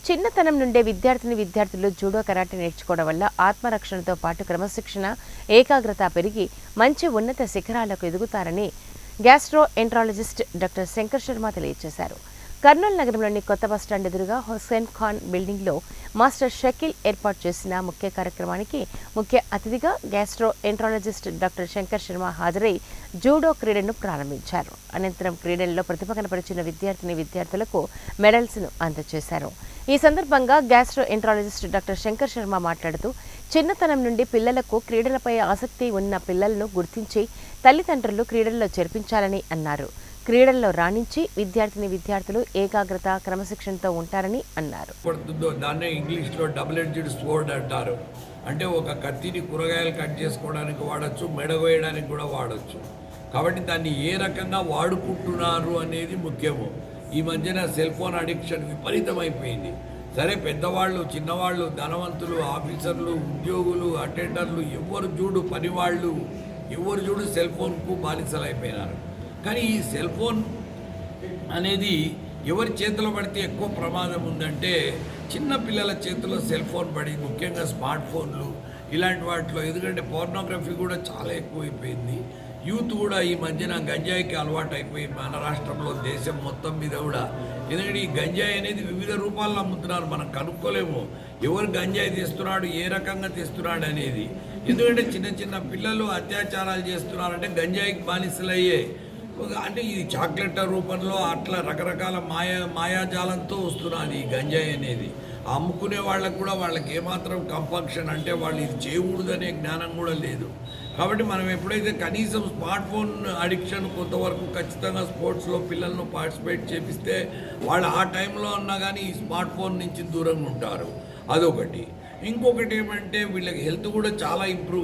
చిన్నతనం నుండే విద్యార్థులు జూడో కరాటే నేర్చుకోవడం వల్ల ఆత్మరక్షణతో పాటు క్రమశిక్షణ, ఏకాగ్రత పెరిగి మంచి ఉన్నత శిఖరాలకు ఎదుగుతారని gastroenterologist doctor Shankar Sharma తెలియజేశారు. కర్నూలు నగరంలోని కొత్త బస్టాండ్ ఎదురుగా హుస్సేన్ ఖాన్ బిల్డింగ్లో మాస్టర్ షకీల్ ఏర్పాటు చేసిన ముఖ్య కార్యక్రమానికి ముఖ్య అతిథిగా gastro enterologist doctor Shankar Sharma హాజరై జూడో క్రీడను ప్రారంభించారు. అనంతరం క్రీడల్లో ప్రతిభ కనపరిచిన విద్యార్థులకు మెడల్స్ను అందజేశారు. ఈ సందర్భంగా gastro enterologist doctor Shankar Sharma మాట్లాడుతూ, చిన్నతనం నుండి పిల్లలకు క్రీడలపై ఆసక్తి ఉన్న పిల్లలను గుర్తించి తల్లిదండ్రులు క్రీడల్లో చేర్పించాలని అన్నారు. క్రీడల్లో రాణించి విద్యార్థులు ఏకాగ్రత, క్రమశిక్షణతో ఉంటారని అన్నారు. దాన్నే ఇంగ్లీష్లో డబుల్ ఎడ్జ్డ్ స్వోర్డ్ అంటారు. అంటే ఒక కత్తిని కూరగాయలు కట్ చేసుకోవడానికి వాడచ్చు, మెడవేయడానికి కూడా వాడచ్చు. కాబట్టి దాన్ని ఏ రకంగా వాడుకుంటున్నారు అనేది ముఖ్యము. ఈ మధ్యన సెల్ ఫోన్ అడిక్షన్ విపరీతమైపోయింది. సరే, పెద్దవాళ్ళు, చిన్నవాళ్ళు, ధనవంతులు, ఆఫీసర్లు, ఉద్యోగులు, అటెండర్లు, ఎవరు చూడు పనివాళ్ళు, ఎవరు చూడు సెల్ ఫోన్కు బానిసలు అయిపోయినారు. కానీ ఈ సెల్ ఫోన్ అనేది ఎవరి చేతిలో పడితే ఎక్కువ ప్రమాదం ఉందంటే చిన్న పిల్లల చేతిలో సెల్ ఫోన్ పడి, ముఖ్యంగా స్మార్ట్ ఫోన్లు ఇలాంటి వాటిలో. ఎందుకంటే పోర్నోగ్రఫీ కూడా చాలా ఎక్కువైపోయింది. యూత్ కూడా ఈ మధ్యన గంజాయికి అలవాటు అయిపోయి మన రాష్ట్రంలో, దేశం మొత్తం మీద కూడా. ఎందుకంటే ఈ గంజాయి అనేది వివిధ రూపాల్లో అమ్ముతున్నారు. మనం కనుక్కోలేము ఎవరు గంజాయి తెస్తున్నాడు, ఏ రకంగా తెస్తున్నాడు అనేది. ఎందుకంటే చిన్న చిన్న పిల్లలు అత్యాచారాలు చేస్తున్నారంటే గంజాయికి బానిసలయ్యే. అంటే ఇది చాక్లెట్ రూపంలో అట్లా రకరకాల మాయాజాలంతో వస్తున్నది ఈ గంజాయి అనేది. అమ్ముకునే వాళ్ళకు కూడా వాళ్ళకి ఏమాత్రం కంపల్షన్, అంటే వాళ్ళు ఇది చేయకూడదనే జ్ఞానం కూడా లేదు. కాబట్టి మనం ఎప్పుడైతే కనీసం స్మార్ట్ ఫోన్ అడిక్షన్ కొంతవరకు ఖచ్చితంగా స్పోర్ట్స్లో పిల్లలను పార్టిసిపేట్ చేపిస్తే వాళ్ళు ఆ టైంలో ఉన్నా కానీ ఈ స్మార్ట్ ఫోన్ నుంచి దూరంగా ఉంటారు. అదొకటి. ఇంకొకటి ఏమంటే వీళ్ళకి హెల్త్ కూడా చాలా ఇంప్రూవ్